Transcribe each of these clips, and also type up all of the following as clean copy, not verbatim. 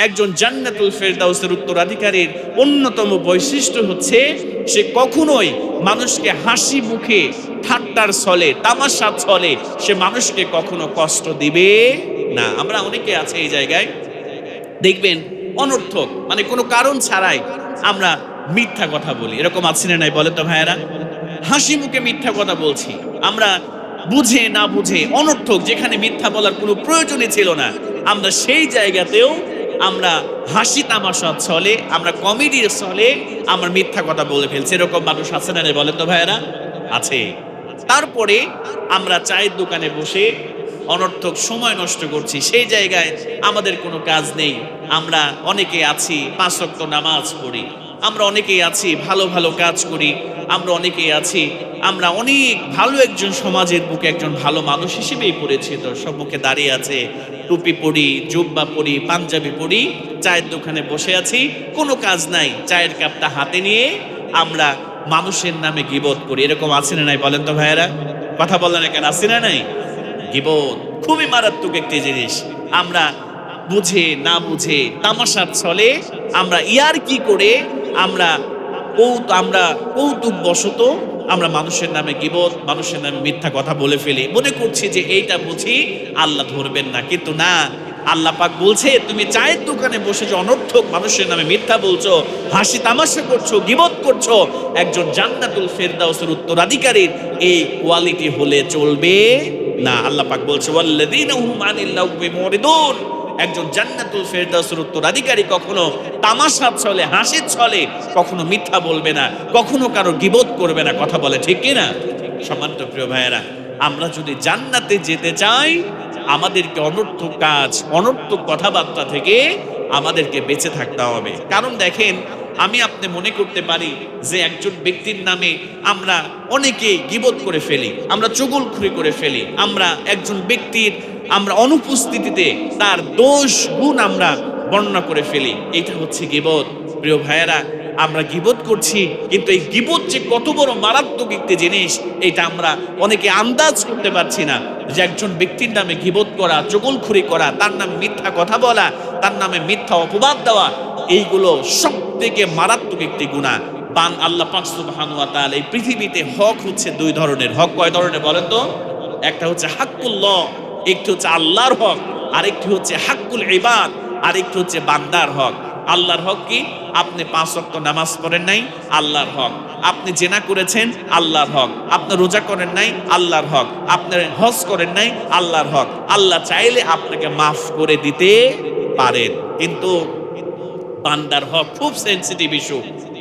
একজন জান্নাতুল ফেরদাউসের উত্তরাধিকারীর অন্যতম বৈশিষ্ট্য হচ্ছে সে কখনোই মানুষকে হাসি মুখে ঠাট্টার ছলে তামাশার ছলে সে মানুষকে কখনো কষ্ট দিবে না। আমরা অনেকে আছে এই জায়গায় দেখবেন অনর্থক মানে কোনো কারণ ছাড়াই আমরা মিথ্যা কথা বলি, এরকম আছে না নাই বলে তো ভাইয়েরা? হাসি মুখে মিথ্যা কথা বলছি আমরা, বুঝে না বুঝে অনর্থক, যেখানে মিথ্যা বলার কোনো প্রয়োজনই ছিল না, আমরা সেই জায়গাতেও আমরা হাসি তামাশার ছলে, আমরা কমেডির ছলে আমরা মিথ্যা কথা বলে ফেলছি। এরকম মানুষ আছে না বলে তো ভাইয়েরা? আছে। তারপরে আমরা চায়ের দোকানে বসে অনর্থক সময় নষ্ট করছি, সেই জায়গায় আমাদের কোনো কাজ নেই। আমরা অনেকে আছি 5 ওয়াক্ত নামাজ পড়ি, আমরা অনেকেই আছি ভালো ভালো কাজ করি, আমরা অনেকেই আছি আমরা অনেক ভালো একজন সমাজের বুকে একজন ভালো মানুষ হিসেবেই পরিচিত, সম্মুখে দাঁড়িয়ে আছে, টুপি পরি, জুব্বা পরি, পাঞ্জাবি পরি, চায়ের দোকানে বসে আছি, কোনো কাজ নাই, চায়ের কাপটা হাতে নিয়ে আমরা মানুষের নামে গীবত করি। এরকম আছে না নাই বলেন তো ভাইয়েরা? কথা বলেন না কেন? আছে না নাই? গীবত খুবই মারাত্মক একটি জিনিস। আমরা বুঝে না বুঝে তামাশার ছলে আমরা ইয়ারকি করে আমরা কৌতুক বশত আমরা মানুষের নামে গীবত, মানুষের নামে মিথ্যা কথা বলে ফেলি, মনে করছি যে এইটা বুঝি আল্লাহ ধরবেন না। কিন্তু না, আল্লাহ পাক বলছে তুমি চায়ের দোকানে বসে যে অনর্থক মানুষের নামে মিথ্যা বলছো, হাসি তামাশা করছো, গীবত করছো, একজন জান্নাতুল ফেরদাউসের উত্তরাধিকারীর এই কোয়ালিটি হলে চলবে না। আল্লাহ পাক বলছে ওয়াল্লাযীনা হুম আনিল লাগবি মুরিদুন, একজন জান্নাতুল ফেরদাউসের উত্তরাধিকারী কখনো তামাশার ছলে, হাসির ছলে কখনো মিথ্যা বলবে না, কখনো কারো গীবত করবে না। কথা বলে ঠিক কিনা? সম্মানিত প্রিয় ভাইয়েরা, আমরা যদি জান্নাতে যেতে চাই আমাদেরকে অনর্থক কাজ, অনর্থক কথাবার্তা থেকে আমাদেরকে বেঁচে থাকতে হবে। কারণ দেখেন, আমি আপনি মনে করতে পারি যে একজন ব্যক্তির নামে আমরা অনেকে গীবত করে ফেলি, আমরা চুগলখড়ি করে ফেলি, আমরা একজন ব্যক্তির আমরা অনুপস্থিতিতে তার দোষ গুণ আমরা বর্ণনা করে ফেলি, এটা হচ্ছে গীবত। প্রিয় ভাইয়েরা, আমরা গীবত করছি, কিন্তু এই গীবত যে কত বড় মারাত্মক একটি জিনিস এটা আমরা অনেকে আন্দাজ করতে পারছি না। যে একজন ব্যক্তির নামে গীবত করা, চুগলখড়ি করা, তার নামে মিথ্যা কথা বলা, তার নামে মিথ্যা অপবাদ দেওয়া, এইগুলো সবথেকে মারাত্মক একটি গুনাহ। আল্লাহ পাক সুবহানাহু ওয়া তাআলা এই পৃথিবীতে হক হচ্ছে 2 ধরনের। হক কয় ধরনের বলেন তো? একটা হচ্ছে হাক্কুল্লাহ, একটি হচ্ছে আল্লাহর হক, আরেকটি হচ্ছে হাক্কুল ইবাদ, আরেকটি হচ্ছে বান্দার হক। আল্লাহর হক কি? আপনি 5 ওয়াক্ত নামাজ পড়েন নাই, আল্লাহর হক। আপনি জিনা করেছেন, আল্লাহর হক। আপনি রোজা করেন নাই, আল্লাহর হক। আপনি হজ করেন নাই, আল্লাহর হক। আল্লাহ চাইলে আপনাকে মাফ করে দিতে পারেন, কিন্তু বান্দার হক খুব সেনসিটিভ ইস্যু,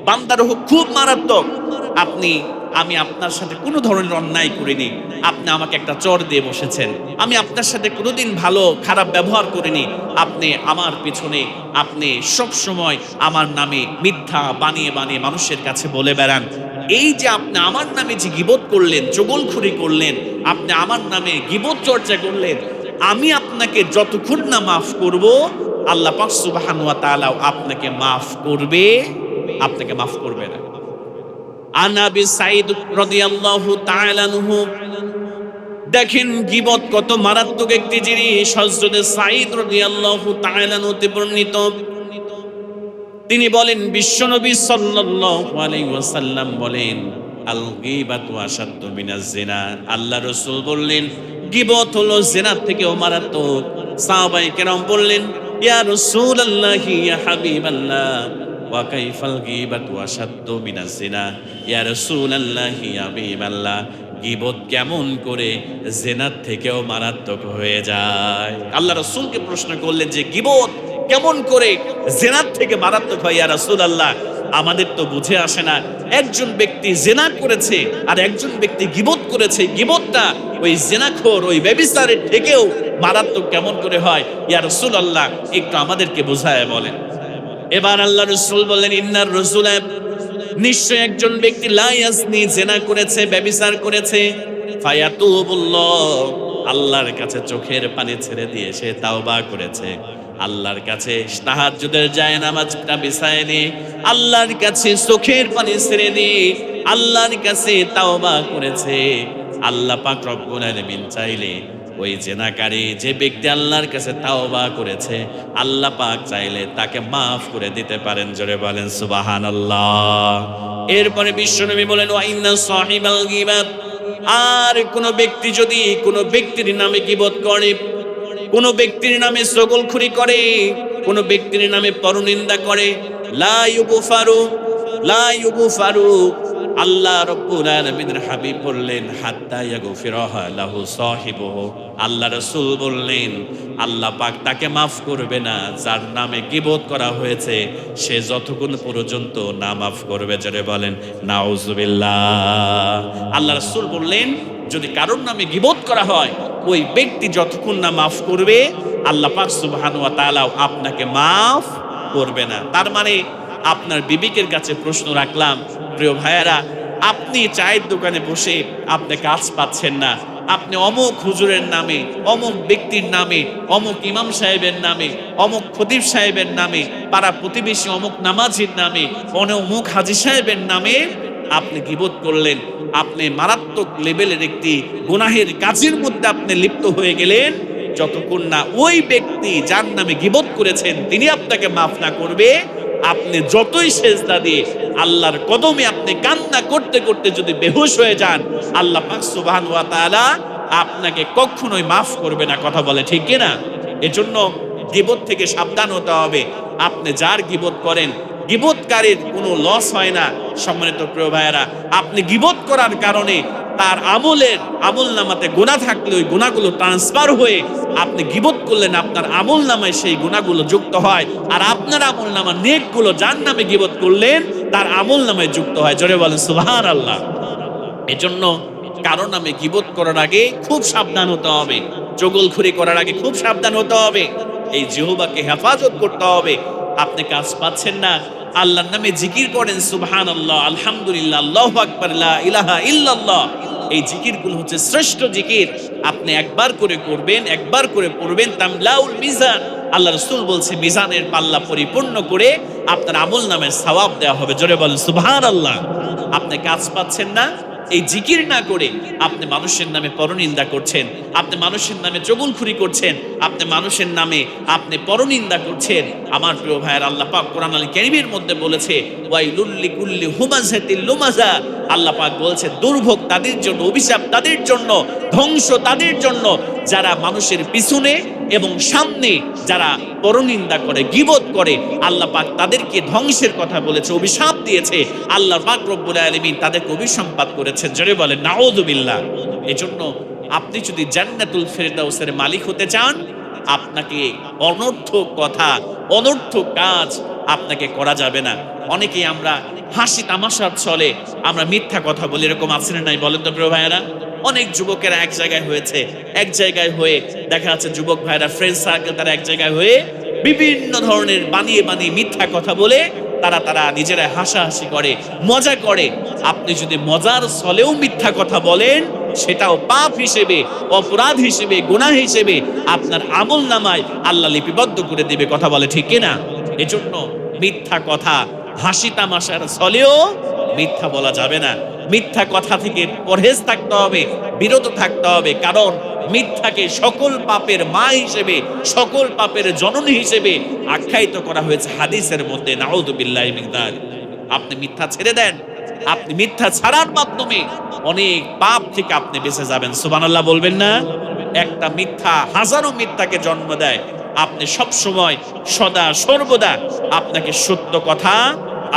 বান্দার হক খুব মারাত্মক। আমি আপনার সাথে কোনো ধরনের অন্যায় করিনি, আপনি আমাকে একটা চর দিয়ে বসেছেন, আমি আপনার সাথে কোনোদিন ভালো খারাপ ব্যবহার করিনি, আপনি আমার পিছনে আপনি সব সময় আমার নামে মিথ্যা বানিয়ে বানিয়ে মানুষের কাছে বলে বেড়ান। এই যে আপনি আমার নামে যে গীবত করলেন, চুগলখড়ি করলেন, আপনি আমার নামে গীবত চর্চা করলেন, আমি আপনাকে যতক্ষণ না মাফ করব, আল্লাহ পাক সুবহানাহু ওয়া তাআলা আপনাকে মাফ করবে, আপনাকে মাফ করবে না। আনাবি সাইদ রাদিয়াল্লাহু তাআলা আনহু, দেখেন গীবত কত মারাত্মক একটি জিনিস। হযরত সাইদ রাদিয়াল্লাহু তাআলা আনহু বর্ণিত, তিনি বলেন বিশ্বনবী সাল্লাল্লাহু আলাইহি ওয়াসাল্লাম বলেন আল গীবাতু আশাদ্দু মিনাজ জিনা। আল্লাহ রাসূল বললেন গীবত হলো জিনার থেকেও মারাত্মক। সাহাবায়ে কেরাম বললেন ইয়া রাসূলুল্লাহ ইয়া হাবিবাল্লাহ ওয়া কাইফাল গীবাতু আশাদ্দু মিনাজ জিনা। ইয়া রাসূলুল্লাহ ইয়া হাবিবাল্লাহ, গীবত কেমন করে জিনার থেকেও মারাত্মক হয়ে যায়? আল্লাহ রাসূলকে প্রশ্ন করলেন যে গীবত কেমন করে জিনার থেকে মারাত্মক হয় ইয়া রাসূলুল্লাহ? আমাদের তো বুঝে আসে না, একজন ব্যক্তি জিনা করেছে আর একজন ব্যক্তি গীবত করেছে, গীবতটা ওই জিনাখোর ওই ব্যভিচারের থেকেও মারাত্মক কেমন করে হয় ইয়া রাসূলুল্লাহ, একটু আমাদেরকে বোঝায় বলেন। এবার আল্লাহ রাসূল বললেন ইন্নার রাসূলা, নিশ্চয় একজন ব্যক্তি লা ইয়াজনি, জিনা করেছে, ব্যভিচার করেছে, ফায়াতুবুল্লাহ, আল্লাহর কাছে চোখের পানি ছেড়ে দিয়ে সে তাওবা করেছে, আল্লাহর কাছে তাহাজ্জুদের জায়নামাজটা বিছায় নিয়ে আল্লাহর কাছে চোখের পানি ছেড়ে দিয়ে আল্লাহর কাছে তাওবা করেছে, আল্লাহ পাক রব্বুল আলামিন চাইলে ওই জেনাকারী যে ব্যক্তি আল্লাহর কাছে তাওবা করেছে, আল্লাহ পাক চাইলে তাকে মাফ করে দিতে পারেন। জোরে বলেন সুবহানাল্লাহ। এরপরে বিশ্বনবী বলেন ওয়া ইন্না সাহিবাল গীবাত, আর কোন ব্যক্তি যদি কোন ব্যক্তির নামে গীবত করে, কোন ব্যক্তির নামে চগলখুরি করে, কোন ব্যক্তির নামে পরনিন্দা করে, লা ইউগফারু, আল্লাহ রাব্বুল আলামিনের হাবিব বললেন হাত্তা ইয়াগফিরাহা লাহু সাহিবুহু, আল্লাহ রাসূল বললেন আল্লাহ পাক তাকে মাফ করবে না যার নামে গীবত করা হয়েছে, সে যতক্ষণ পর্যন্ত না মাফ করবে। যারা বলেন নাউজুবিল্লাহ। আল্লাহ রাসূল বললেন যদি কারোর নামে গীবত করা হয়, ওই ব্যক্তি যতক্ষণ না মাফ করবে, আল্লাহ পাক সুবহানাহু ওয়া তাআলা আপনাকে মাফ করবে না। তার মানে আপনার বিবেকের কাছে প্রশ্ন রাখলাম, প্রিয় ভাইয়েরা, আপনি চায়ের দোকানে বসে আপনি কাজ পাচ্ছেন না, আপনি অমুক হুজুরের নামে, অমুক ব্যক্তির নামে, অমুক ইমাম সাহেবের নামে, অমুক খতিব সাহেবের নামে, পাড়া প্রতিবেশী অমুক নামাজির নামে, অমুক হাজী সাহেবের নামে আপনি গীবত করলেন, আপনি মারাত্মক লেভেলের একটি গুনাহের কাজের মধ্যে আপনি লিপ্ত হয়ে গেলেন। যতক্ষণ না ওই ব্যক্তি যার নামে গীবত করেছেন তিনি আপনাকে মাফ না করবে, আপনি যতই সেজদা দিয়ে আল্লাহর কদমে আপনি কান্না করতে করতে যদি বেহুশ হয়ে যান, আল্লাহ পাক সুবহানাহু ওয়া তাআলা আপনাকে কখনোই মাফ করবে না। কথা বলে ঠিক কিনা? এজন্য গীবত থেকে সাবধান হতে হবে। আপনি যার গীবত করেন, গীবতকারীর কোনো লস হয় না। সম্মানিত প্রিয় ভাইয়েরা, আপনি গীবত করার কারণে তার আমল নামাতে গুনাহ থাকলে ওই গুনাহগুলো ট্রান্সফার হয়ে আপনি গীবত করলেন, আপনার আমল নামায় সেই গুনাহগুলো যুক্ত হয়, আর আপনার আমল নামা নেকগুলো যার নামে গীবত করলেন তার আমল নামায় যুক্ত হয়। জোরে বলেন সুবহানাল্লাহ। এজন্য কারো নামে গীবত করার আগে খুব সাবধান হতে হবে, চগলখুরি করার আগে খুব সাবধান হতে হবে, এই জিহ্বাকে হেফাজত করতে হবে। আপনি কাজ পাচ্ছেন না, আল্লাহর নামে জিকির করেন সুবহানাল্লাহ, আলহামদুলিল্লাহ, আল্লাহু আকবার, লা ইলাহা ইল্লাল্লাহ। এই জিকিরগুলো হচ্ছে শ্রেষ্ঠ জিকির। আপনি একবার করে করবেন, একবার করে পড়বেন, তামলাউল মিজান। আল্লাহ রাসূল বলছে মিজানের পাল্লা পরিপূর্ণ করে আপনার আমল নামের সওয়াব দেওয়া হবে। জোরে বলেন সুবহানাল্লাহ। আপনি কাজ পাচ্ছেন না, এই জিকির না করে আপনি মানুষের নামে পরনিন্দা করছেন, আপনি মানুষের নামে চগলখুরি করছেন, আপনি মানুষের নামে আপনি পরনিন্দা করছেন। আমার প্রিয় ভাইয়ের, আল্লাহ পাক কোরআন আল কারীমের মধ্যে বলেছে ওয়াইলুল লিকুল্লি হুমাযাতিল লুমাযা, আল্লাহ পাক বলছে দুর্ভোগ তাদের জন্য, অভিশাপ তাদের জন্য, ধ্বংস তাদের জন্য যারা মানুষের পিছনে এবং সামনে যারা পরনিন্দা করে, গীবত করে। আল্লাহ পাক তাদেরকে ধ্বংসের কথা বলেছে, অভিশাপ দিয়েছে। আল্লাহ পাক রব্বুল আলামিন তাদেরকে অভিসম্পাত করেছেন। জোরে বলেন নাউযুবিল্লাহ। এজন্য আপনি যদি জান্নাতুল ফেরদাউসের মালিক হতে চান, আপনাকে অনর্থক কথা, অনর্থক কাজ আপনাকে করা যাবে না। অনেকেই আমরা হাসি তামাশার ছলে আমরা মিথ্যা কথা বলি, এরকম আছে না নাই বলেন তো প্রিয় ভাইয়েরা? অনেক যুবকেরা এক জায়গায় হয়েছে, এক জায়গায় হয়ে দেখা যাচ্ছে যুবক ভাইরা ফ্রেন্ড সার্কেল তারা এক জায়গায় হয়ে বিভিন্ন ধরনের বানিয়ে বানিয়ে মিথ্যা কথা বলে তারা নিজেরা হাসাহাসি করে, মজা করে। আপনি যদি মজার ছলেও মিথ্যা কথা বলেন, সেটাও পাপ হিসেবে, অপরাধ হিসেবে, গুনাহ হিসেবে আপনার আমল নামায় আল্লাহ লিপিবদ্ধ করে দেবে। কথা বলে ঠিক কিনা? এজন্য মিথ্যা কথা, হাসি তামাশার ছলেও মিথ্যা বলা যাবে না। মিথ্যা কথা থেকে পরহেজ থাকতে হবে, বিরত থাকতে হবে। কারণ মিথ্যাকে সকল পাপের মা হিসেবে, সকল পাপের জননী হিসেবে আখ্যায়িত করা হয়েছে হাদিসের মধ্যে। নাউযুবিল্লাহি মিন যালিক। আপনি মিথ্যা ছেড়ে দেন, আপনি মিথ্যা ছাড়ার মাধ্যমে অনেক পাপ থেকে আপনি বেঁচে যাবেন। সুবহানাল্লাহ বলবেন না? একটা মিথ্যা হাজারো মিথ্যাকে জন্ম দেয়। আপনি সব সময় সদা সর্বদা আপনাকে সত্য কথা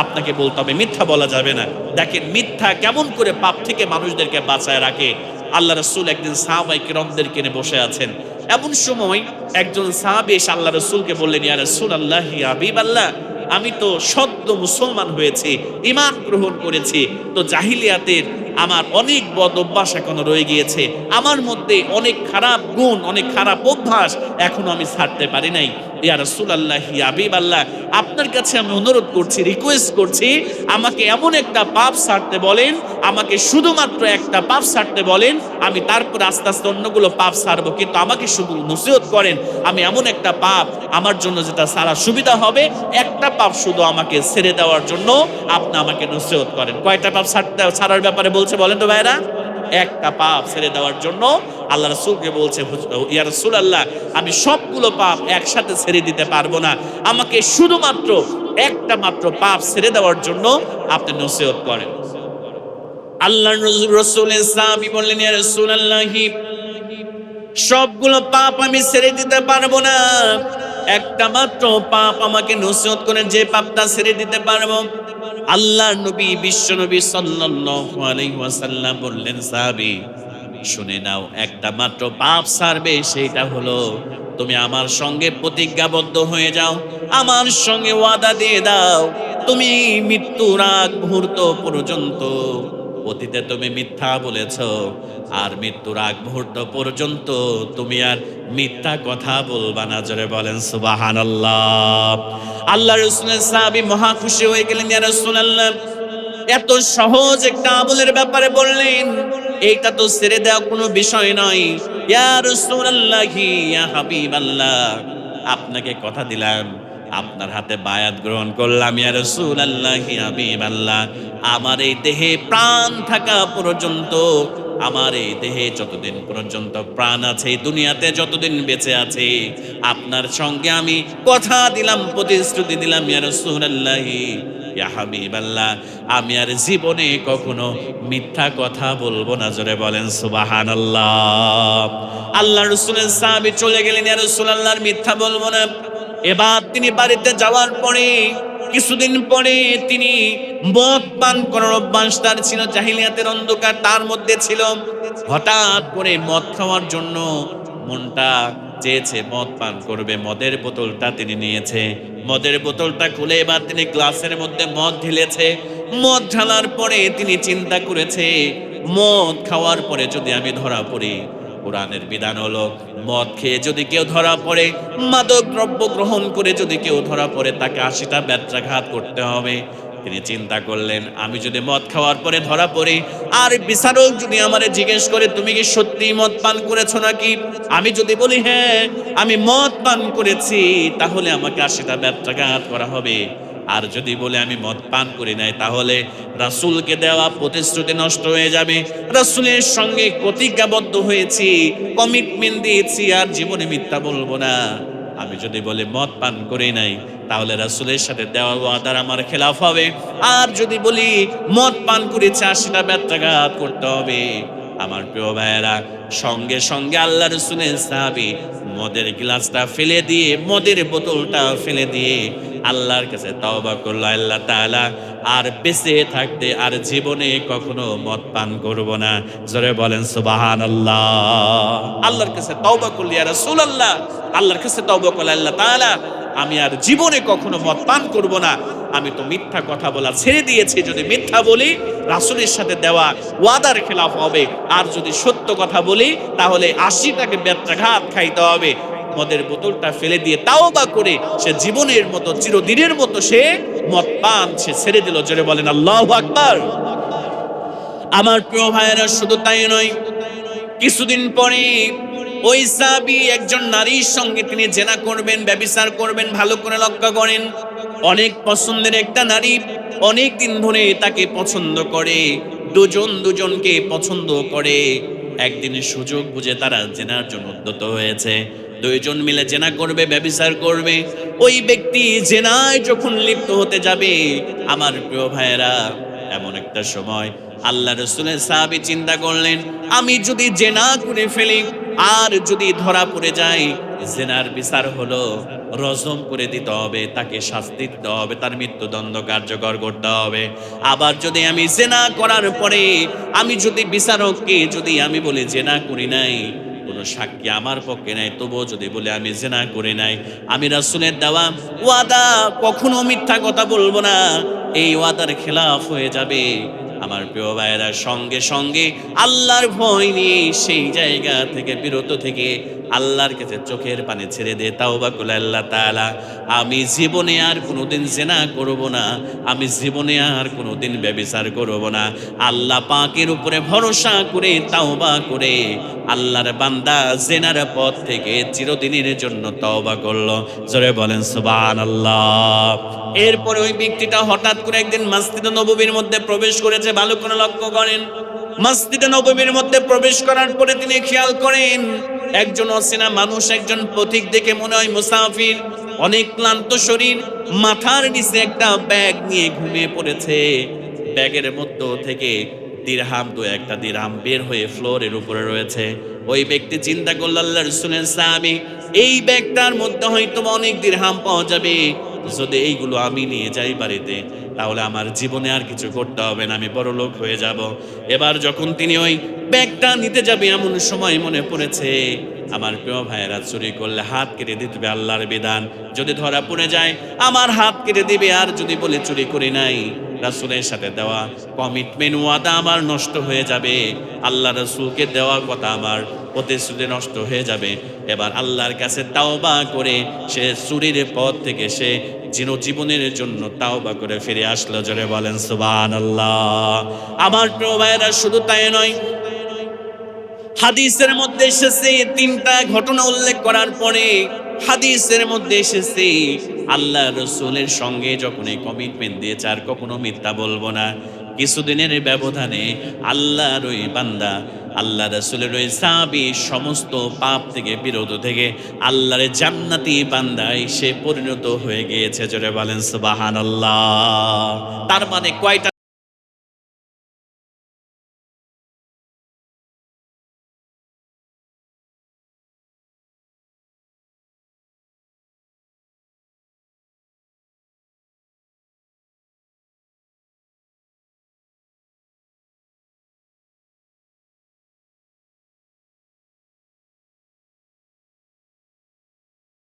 আপনাকে বলতে হবে, মিথ্যা বলা যাবে না। দেখেন মিথ্যা কেমন করে পাপ থেকে মানুষদেরকে বাঁচায় রাখে। আল্লাহ রাসূল একদিন সাহাবায়ে কিরামদেরকে নিয়ে বসে আছেন। এমন সময় একজন সাহাবী এসে আল্লাহ রাসূলকে বললেন, ইয়া রাসূলুল্লাহ, ইয়া হাবিবাল্লাহ, আমি তো সদ্য মুসলমান হয়েছি, ঈমান গ্রহণ করেছি, তো জাহিলিয়াতের আমার অনেক বদ অভ্যাস এখনো রয়ে গিয়েছে, আমার মধ্যে অনেক খারাপ গুণ, অনেক খারাপ অভ্যাস এখনো আমি ছাড়তে পারি নাই। ইয়া রাসূলুল্লাহ, ইয়া হাবিবাল্লাহ, আপনার কাছে আমি অনুরোধ করছি, রিকোয়েস্ট করছি, আমাকে এমন একটা পাপ ছাড়তে বলেন, আমাকে শুধুমাত্র একটা পাপ ছাড়তে বলেন, আমি তারপর আস্তে আস্তে অন্যগুলো পাপ ছাড়বো, কিন্তু আমাকে শুধু নসিহত করেন। আমি এমন একটা পাপ আমার জন্য যেটা ছাড়া সুবিধা হবে, একটা পাপ শুধু আমাকে ছেড়ে দেওয়ার জন্য আপনি আমাকে নসিহত করেন। কয়টা পাপ ছাড়ার ব্যাপারে বলছে বলেন তো ভাইরা? একটা পাপ ছেড়ে দেওয়ার জন্য আল্লাহ রাসূলকে বলছে, ইয়া রাসূলুল্লাহ, আমি সবগুলো পাপ একসাথে ছেড়ে দিতে পারবো না, আমাকে শুধুমাত্র একটা মাত্র পাপ ছেড়ে দেওয়ার জন্য আপনি নসিহত করেন। আল্লাহর রাসূলের সাহাবী বললেন, ইয়া রাসূলুল্লাহ, সবগুলো পাপ আমি ছেড়ে দিতে পারবো না, একটা মাত্র পাপ আমাকে নসিহত করেন, যে পাপটা ছেড়ে দিতে পারবো। আল্লাহর নবী বিশ্ব নবী সাল্লাল্লাহু আলাইহি ওয়াসাল্লাম বললেন, সাহাবী শুনে নাও, একটা মাত্র পাপ ছাড়বে, সেটা হলো তুমি আমার সঙ্গে প্রতিজ্ঞাবদ্ধ হয়ে যাও, আমার সঙ্গে ওয়াদা দিয়ে দাও, তুমি মৃত্যুর আগ মুহূর্ত পর্যন্ত, অতীতে তুমি মিথ্যা বলেছো, আর মৃত্যুর আগ মুহূর্ত পর্যন্ত তুমি আর মিথ্যা কথা বলবা না। জোরে বলেন সুবহানাল্লাহ। আল্লাহ রাসূলের সাহাবী মহা খুশি হয়ে গেলেন, ইয়া রাসূলুল্লাহ, এত সহজ একটা আমলের ব্যাপারে বললেন, এইটা তো ছেড়ে দেওয়া কোনো বিষয় নয়। ইয়া রাসূলুল্লাহ, ইয়া হাবিবাল্লাহ, আপনাকে কথা দিলাম, আপনার হাতে বায়াত গ্রহণ করলাম, ইয়া রাসূলুল্লাহ, ইয়া হাবিবাল্লাহ, আমার এই দেহে প্রাণ থাকা পর্যন্ত, আমার এই দেহে যতদিন পর্যন্ত প্রাণ আছে, দুনিয়াতে যতদিন বেঁচে আছে, আপনার সঙ্গে আমি কথা দিলাম, প্রতিশ্রুতি দিলাম, ইয়া রাসূলুল্লাহ, ইয়া হাবিবাল্লাহ, আমি আর জীবনে কখনো মিথ্যা কথা বলবো না। জোরে বলেন সুবহানাল্লাহ। আল্লাহ রাসূলের সাহাবী চলে গেলেন, ইয়া রাসূলুল্লাহ, মিথ্যা বলবো না। এবার তিনি বাড়িতে যাওয়ার পরে কিছুদিন পরে তিনি মদ পান করার অভ্যাস তার ছিল, জাহিলিয়াতের অন্ধকার তার মধ্যে ছিল। হঠাৎ করে মদ খাওয়ার জন্য মনটা চেয়েছে, মদ পান করবে, মদের বোতলটা তিনি নিয়েছে, মদের বোতলটা খুলে এবার তিনি গ্লাসের মধ্যে মদ ঢেলেছে। মদ ঢালার পরে তিনি চিন্তা করেছে, মদ খাওয়ার পরে যদি আমি ধরা পড়ি, কোরআনের বিধান হলো মদ খেয়ে যদি কেউ ধরা পড়ে, মাদক দ্রব্য গ্রহণ করে যদি কেউ ধরা পড়ে, তাকে 80টা ব্যত্রাঘাত করতে হবে। তিনি চিন্তা করলেন, আমি যদি মদ খাওয়ার পরে ধরা পড়ি, আর বিচারক যদি আমারে জিজ্ঞেস করে তুমি কি সত্যি মদ পান করেছো নাকি, আমি যদি বলি হ্যাঁ আমি মদ পান করেছি, তাহলে আমাকে 80টা ব্যত্রাঘাত করা হবে। আর যদি বলে আমি মদ পান করি নাই, তাহলে রাসূলকে দেওয়া প্রতিশ্রুতি নষ্ট হয়ে যাবে, রাসূলের সঙ্গে প্রতিজ্ঞাবদ্ধ হয়েছি, কমিটমেন্ট দিয়েছি, আর জীবনে মিথ্যা বলবো না। আমি যদি বলে মদ পান করি নাই, তাহলে রাসূলের সাথে দেওয়া ওয়াদার আমার খেলাফ হবে, আর যদি বলি মদ পান করেছে 80টা ব্যত্রাঘাত করতে হবে। আমার প্রিয় ভাইয়েরা, সঙ্গে সঙ্গে আল্লাহ রাসূলের সাহাবী মদের গ্লাসটা ফেলে দিয়ে, মদের বোতলটা ফেলে দিয়ে আল্লাহর কাছে তওবা করল, আল্লাহ তাআলা আর বেঁচে থাকতে আর জীবনে কখনো মদ পান করব না। জোরে বলেন সুবহানাল্লাহ। আল্লাহর কাছে তওবা করল, ইয়া রাসূলুল্লাহ, আল্লাহর কাছে তওবা করল, আল্লাহ তাআলা আমি আর জীবনে কখনো মদ পান করব না, আমি তো মিথ্যা কথা বলা ছেড়ে দিয়েছি, যদি মিথ্যা বলি রাসূলের সাথে দেওয়া ওয়াদার খেলাফ হবে, আর যদি সত্য কথা বলি তাহলে 80টাকে ব্যত্রাঘাত খাইতে হবে। মদের বোতলটা ফেলে দিয়ে তাওবা করে সে জীবনের মতো, চিরদিনের মতো সে মদ পান সে ছেড়ে দিল। জোরে বলেন আল্লাহু আকবার। আমার প্রিয় ভাইয়েরা, শুধু তাই নয়, কিছুদিন পরে ওই সাহাবী একজন নারীর সঙ্গে তিনি জেনা করবেন, ব্যভিচার করবেন। ভালো করে লক্ষ্য করেন, অনেক পছন্দের একটা নারী, অনেক দিন ধরে তাকে পছন্দ করে, দুজন দুজনকে পছন্দ করে। একদিন সুযোগ বুঝে তারা জেনার জন্য উদ্যত হয়েছে, দুইজন মিলে জেনা করবে, ব্যভিচার করবে। ওই ব্যক্তি জেনায় যখন লিপ্ত হতে যাবে, আমার প্রিয় ভাইয়েরা, এমন একটা সময় আল্লাহ রাসূলের সাহাবী চিন্তা করলেন, আমি যদি জেনা করে ফেলি আর যদি ধরা পড়ে যায়, জেনার বিচার হলো রজম করে দিতে হবে, তাকে শাস্তি দিতে হবে, তার মৃত্যুদণ্ড কার্যকর করতে হবে। আবার যদি আমি জেনা করার পরে আমি যদি বিচারককে যদি আমি বলি জেনা করি নাই, কোনো সাক্ষী আমার পক্ষে নাই, তবুও যদি বলে আমি জেনা করে নাই, আমি রাসূলের দেওয়া ওয়াদা কখনো মিথ্যা কথা বলবো না, এই ওয়াদার খেলাফ হয়ে যাবে। আমার প্রিয় ভাইয়েরা, সঙ্গে সঙ্গে আল্লাহর ভয় নিয়ে সেই জায়গা থেকে বিরত থেকে আল্লাহর কাছে চোখের পানি ছেড়ে দিয়ে তাওবা করল, আল্লাহ তাআলা আমি জীবনে আর কোনোদিন জেনা করব না, আমি জীবনে আর কোনোদিন ব্যভিচার করব না। আল্লাহ পাকের উপরে ভরসা করে তাওবা করে আল্লাহর বান্দা জেনার পথ থেকে চিরদিনের জন্য তাওবা করলো। জোরে বলেন সুবহানাল্লাহ। এরপরে ওই ব্যক্তিটা হঠাৎ করে একদিন মসজিদে নববীর মধ্যে প্রবেশ করেছে। ভালো করে লক্ষ্য করেন, মসজিদে নববীর মধ্যে প্রবেশ করার পরে তিনি খেয়াল করেন একজন অচেনা মানুষ, একজন পথিক দেখে মনে হয় মুসাফির, অনেক ক্লান্ত শরীর, মাথার নিচে একটা ব্যাগ নিয়ে ঘুমিয়ে পড়েছে। ব্যাগের মধ্য থেকে দিরহাম, একটা দিরহাম বের হয়ে ফ্লোরের উপরে রয়েছে। ওই ব্যক্তি চিন্তা করল, আল্লাহর রাসূলের সাহাবী, এই ব্যাগটার মধ্যে হয়তো অনেক দিরহাম পাওয়া যাবে, যদি এইগুলো আমি নিয়ে যাই বাড়িতে তাহলে আমার জীবনে আর কিছু করতে হবে না, আমি বড় লোক হয়ে যাব। এবার যখন তিনি ওই ব্যাগটা নিতে যাবে এমন সময় মনে পড়েছে আমার প্রিয় ভাইয়েরা চুরি করলে হাত কেটে দিতে হবে, আল্লাহর বিধান। যদি ধরা পড়ে যায় আমার হাত কেটে দিবে, আর যদি বলে চুরি করি নাই, রাসূলের সাথে দেওয়া কমিটমেন্ট ওয়াদা আমার নষ্ট হয়ে যাবে, আল্লাহ রাসূলকে দেওয়া কথা আমার প্রতিশ্রুতি নষ্ট হয়ে যাবে। এবার আল্লাহর কাছে তাওবা করে সে চুরির পথ থেকে সে জীবনের জন্য তাওবা করে ফিরে আসলো। জোরে বলেন সুবহানাল্লাহ। আমার প্রিয় ভাইয়েরা, শুধু তাই নয়, হাদিসের মধ্যে এসেছে তিনটা ঘটনা উল্লেখ করার পরে হাদিসের মধ্যে এসেছে আল্লাহ রাসূলের সঙ্গে যখন এই কমিটমেন্ট দিয়েছে আর কখনো মিথ্যা বলবো না। কিছুদিনের ব্যবধানে আল্লাহর ওই বান্দা, আল্লাহ রাসূলের ওই সাহাবী সমস্ত পাপ থেকে বিরত থেকে আল্লাহর জান্নাতি বান্দায় সে পরিণত হয়ে গিয়েছে। জোরে বলেন সুবহানাল্লাহ। তার মানে কয়টা